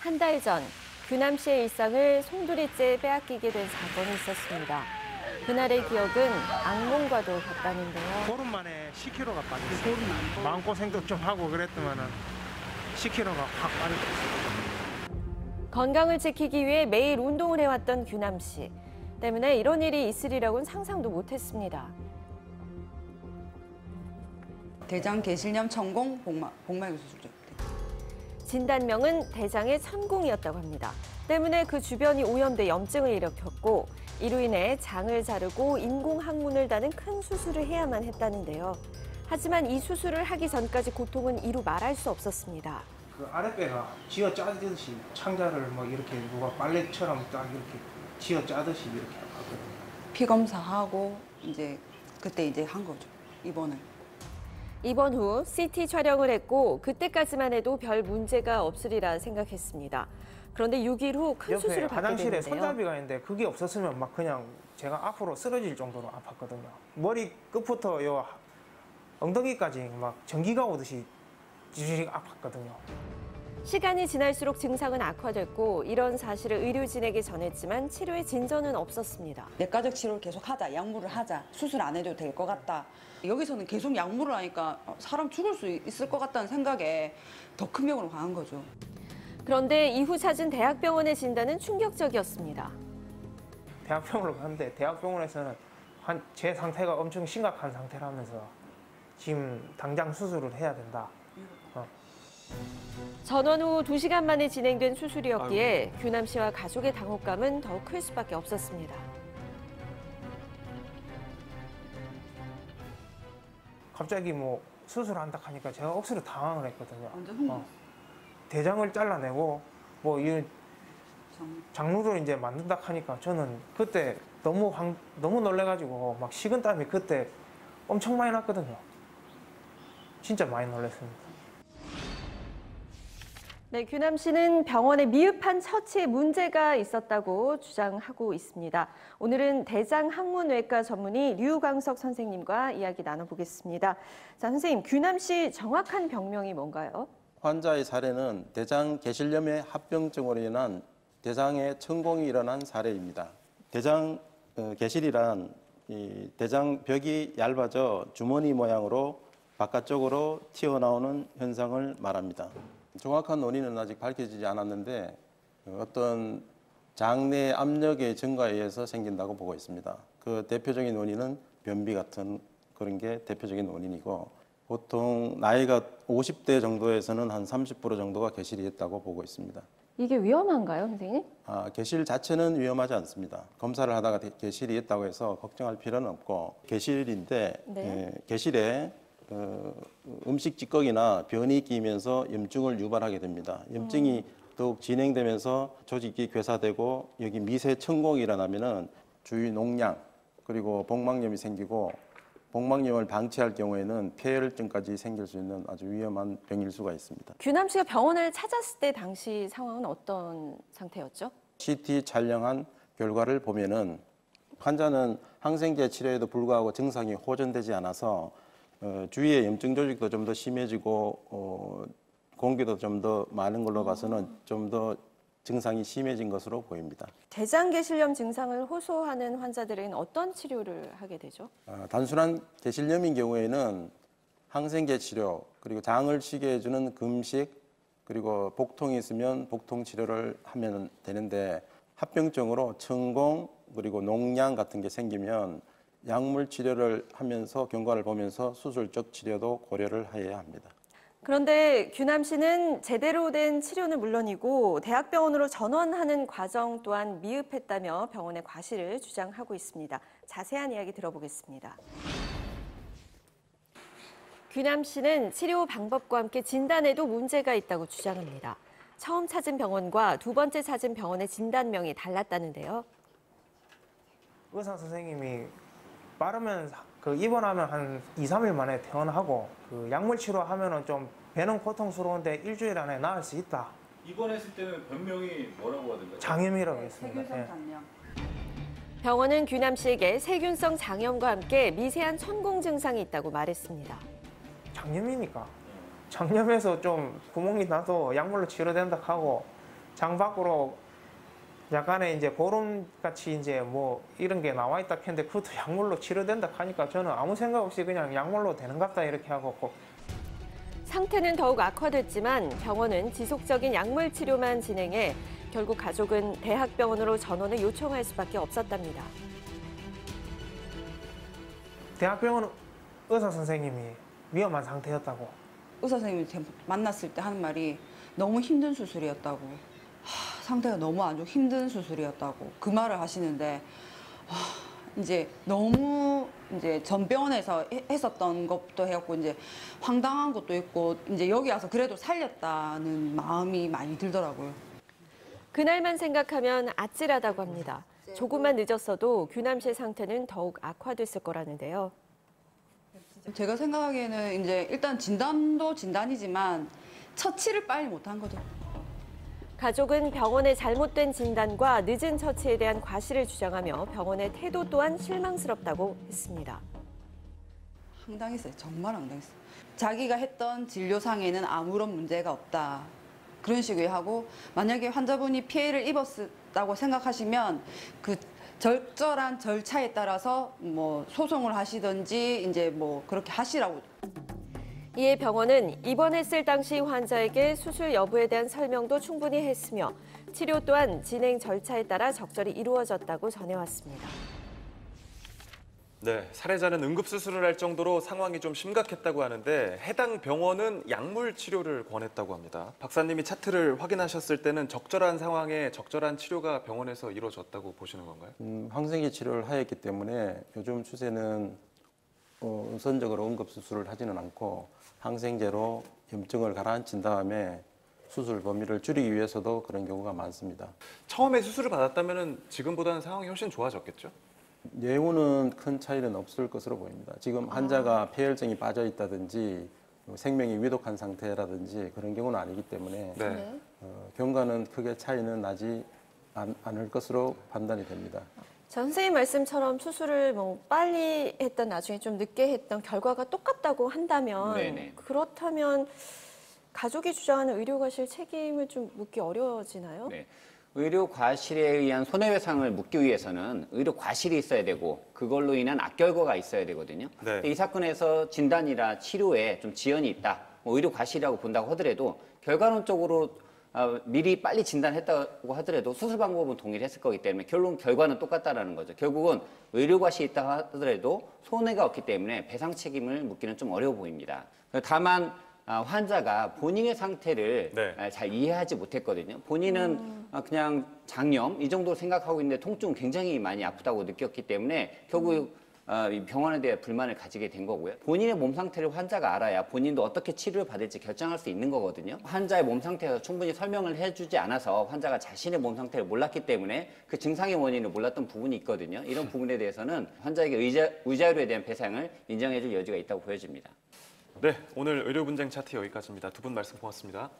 한 달 전 규남 씨의 일상을 송두리째 빼앗기게 된 사건이 있었습니다. 그날의 기억은 악몽과도 같다는데요. 보름 만에 10kg가 빠졌어요. 마음고생도 좀 하고 그랬더만은 10kg가 확 빠졌어요. 건강을 지키기 위해 매일 운동을 해왔던 규남 씨. 때문에 이런 일이 있으리라고는 상상도 못했습니다. 대장 개실염 천공 복막유 수술이죠. 진단명은 대장의 천공이었다고 합니다. 때문에 그 주변이 오염돼 염증을 일으켰고 이로 인해 장을 자르고 인공항문을 다는 큰 수술을 해야만 했다는데요. 하지만 이 수술을 하기 전까지 고통은 이루 말할 수 없었습니다. 그 아랫배가 쥐어 짜듯이 창자를 뭐 이렇게 누가 빨래처럼 딱 이렇게 쥐어 짜듯이 이렇게 아팠거든요. 피 검사하고 그때 한 거죠. 입원을. 입원 후 CT 촬영을 했고 그때까지만 해도 별 문제가 없으리라 생각했습니다. 그런데 6일 후 큰 수술을 받게 화장실에 됐는데요. 손잡이가 있는데 그게 없었으면 막 그냥 제가 앞으로 쓰러질 정도로 아팠거든요. 머리 끝부터 요 엉덩이까지 막 전기가 오듯이 찌르륵 아팠거든요. 시간이 지날수록 증상은 악화됐고 이런 사실을 의료진에게 전했지만 치료에 진전은 없었습니다. 내과적 치료를 계속 하자, 약물을 하자, 수술 안 해도 될 것 같다. 여기서는 계속 약물을 하니까 사람 죽을 수 있을 것 같다는 생각에 더 큰 병으로 강한 거죠. 그런데 이후 찾은 대학병원의 진단은 충격적이었습니다. 대학병원을 갔는데 대학병원에서는 제 상태가 엄청 심각한 상태라면서 지금 당장 수술을 해야 된다. 전원 후 2시간 만에 진행된 수술이었기에 규남 씨와 가족의 당혹감은 더 클 수밖에 없었습니다. 갑자기 뭐 수술한다 하니까 제가 억수로 당황을 했거든요. 완전 흥분. 대장을 잘라내고 뭐 이 장루를 이제 만든다 하니까 저는 그때 너무 놀래가지고 막 식은땀이 그때 엄청 많이 났거든요. 진짜 많이 놀랐습니다. 네, 규남 씨는 병원의 미흡한 처치에 문제가 있었다고 주장하고 있습니다. 오늘은 대장학문외과 전문의 류광석 선생님과 이야기 나눠보겠습니다. 자, 선생님, 규남 씨 정확한 병명이 뭔가요? 환자의 사례는 대장 개실염의 합병증으로 인한 대장의 천공이 일어난 사례입니다. 대장 개실이란 이 대장벽이 얇아져 주머니 모양으로 바깥쪽으로 튀어나오는 현상을 말합니다. 정확한 원인은 아직 밝혀지지 않았는데 어떤 장내 압력의 증가에 의해서 생긴다고 보고 있습니다. 그 대표적인 원인은 변비 같은 그런 게 대표적인 원인이고 보통 나이가 50대 정도에서는 한 30% 정도가 개실이 있다고 보고 있습니다. 이게 위험한가요, 선생님? 개실 자체는 위험하지 않습니다. 검사를 하다가 개실이 있다고 해서 걱정할 필요는 없고 개실인데 네. 개실에 음식 찌꺼기나 변이 끼면서 염증을 유발하게 됩니다. 염증이 더욱 진행되면서 조직이 괴사되고 여기 미세 천공이 일어나면은 주위 농양 그리고 복막염이 생기고 복막염을 방치할 경우에는 폐혈증까지 생길 수 있는 아주 위험한 병일 수가 있습니다. 규남 씨가 병원을 찾았을 때 당시 상황은 어떤 상태였죠? CT 촬영한 결과를 보면은 환자는 항생제 치료에도 불구하고 증상이 호전되지 않아서 주위의 염증 조직도 좀 더 심해지고 공기도 좀 더 많은 걸로 봐서는 좀 더 증상이 심해진 것으로 보입니다. 대장개실염 증상을 호소하는 환자들은 어떤 치료를 하게 되죠? 단순한 개실염인 경우에는 항생제 치료, 그리고 장을 쉬게 해주는 금식, 그리고 복통이 있으면 복통 치료를 하면 되는데 합병증으로 천공, 그리고 농양 같은 게 생기면 약물 치료를 하면서 경과를 보면서 수술적 치료도 고려를 해야 합니다. 그런데 규남 씨는 제대로 된 치료는 물론이고 대학병원으로 전원하는 과정 또한 미흡했다며 병원의 과실을 주장하고 있습니다. 자세한 이야기 들어보겠습니다. 규남 씨는 치료 방법과 함께 진단에도 문제가 있다고 주장합니다. 처음 찾은 병원과 두 번째 찾은 병원의 진단명이 달랐다는데요. 의사 선생님이 빠르면 입원하면 한 2, 3일 만에 퇴원하고 약물 치료하면은 좀 배는 고통스러운데 일주일 안에 나을 수 있다. 입원했을 때는 병명이 뭐라고 하던가요? 장염이라고 했습니다. 세균성 장염. 병원은 규남 씨에게 세균성 장염과 함께 미세한 천공 증상이 있다고 말했습니다. 장염이니까 장염해서 좀 구멍이 나도 약물로 치료된다 하고 장 밖으로 약간의 이제 보름 같이 이제 뭐 이런 게 나와 있다 했는데 그것도 약물로 치료된다 하니까 저는 아무 생각 없이 그냥 약물로 되는갑다 이렇게 하고. 상태는 더욱 악화됐지만 병원은 지속적인 약물 치료만 진행해 결국 가족은 대학병원으로 전원을 요청할 수밖에 없었답니다. 대학병원 의사 선생님이 위험한 상태였다고. 의사 선생님이 만났을 때 하는 말이 너무 힘든 수술이었다고. 상태가 너무 안 좋고 힘든 수술이었다고 그 말을 하시는데 이제 너무 이제 전 병원에서 했었던 것도 해갖고 이제 황당한 것도 있고 이제 여기 와서 그래도 살렸다는 마음이 많이 들더라고요. 그날만 생각하면 아찔하다고 합니다. 조금만 늦었어도 규남 씨의 상태는 더욱 악화됐을 거라는데요. 제가 생각하기에는 이제 일단 진단도 진단이지만 처치를 빨리 못한 거죠. 가족은 병원의 잘못된 진단과 늦은 처치에 대한 과실을 주장하며 병원의 태도 또한 실망스럽다고 했습니다. 황당했어요. 정말 황당했어요. 자기가 했던 진료상에는 아무런 문제가 없다. 그런 식으로 하고 만약에 환자분이 피해를 입었다고 생각하시면 그 적절한 절차에 따라서 뭐 소송을 하시든지 이제 뭐 그렇게 하시라고. 이에 병원은 입원했을 당시 환자에게 수술 여부에 대한 설명도 충분히 했으며 치료 또한 진행 절차에 따라 적절히 이루어졌다고 전해왔습니다. 네, 살해자는 응급수술을 할 정도로 상황이 좀 심각했다고 하는데 해당 병원은 약물 치료를 권했다고 합니다. 박사님이 차트를 확인하셨을 때는 적절한 상황에 적절한 치료가 병원에서 이루어졌다고 보시는 건가요? 항생제 치료를 하였기 때문에 요즘 추세는 우선적으로 응급수술을 하지는 않고 항생제로 염증을 가라앉힌 다음에 수술 범위를 줄이기 위해서도 그런 경우가 많습니다. 처음에 수술을 받았다면 지금보다는 상황이 훨씬 좋아졌겠죠? 예후는 큰 차이는 없을 것으로 보입니다. 지금 환자가 폐혈증이 빠져 있다든지 생명이 위독한 상태라든지 그런 경우는 아니기 때문에 네. 경과는 크게 차이는 나지 않을 것으로 판단이 됩니다. 선생님 말씀처럼 수술을 뭐 빨리 했던 나중에 좀 늦게 했던 결과가 똑같다고 한다면 네네. 그렇다면 가족이 주장하는 의료과실 책임을 좀 묻기 어려워지나요? 네. 의료 과실에 의한 손해배상을 묻기 위해서는 의료 과실이 있어야 되고 그걸로 인한 악결과가 있어야 되거든요. 네. 근데 이 사건에서 진단이나 치료에 좀 지연이 있다, 뭐 의료 과실이라고 본다고 하더라도 결과론적으로 미리 빨리 진단했다고 하더라도 수술 방법은 동일했을 거기 때문에 결과는 똑같다라는 거죠. 결국은 의료 과실이 있다고 하더라도 손해가 없기 때문에 배상 책임을 묻기는 좀 어려워 보입니다. 다만 환자가 본인의 상태를 네. 잘 이해하지 못했거든요. 본인은 그냥 장염 이 정도로 생각하고 있는데 통증은 굉장히 많이 아프다고 느꼈기 때문에 결국 병원에 대해 불만을 가지게 된 거고요. 본인의 몸 상태를 환자가 알아야 본인도 어떻게 치료를 받을지 결정할 수 있는 거거든요. 환자의 몸 상태에서 충분히 설명을 해주지 않아서 환자가 자신의 몸 상태를 몰랐기 때문에 그 증상의 원인을 몰랐던 부분이 있거든요. 이런 부분에 대해서는 환자에게 의자료에 대한 배상을 인정해줄 여지가 있다고 보여집니다. 네, 오늘 의료 분쟁 차트 여기까지입니다. 두 분 말씀 고맙습니다.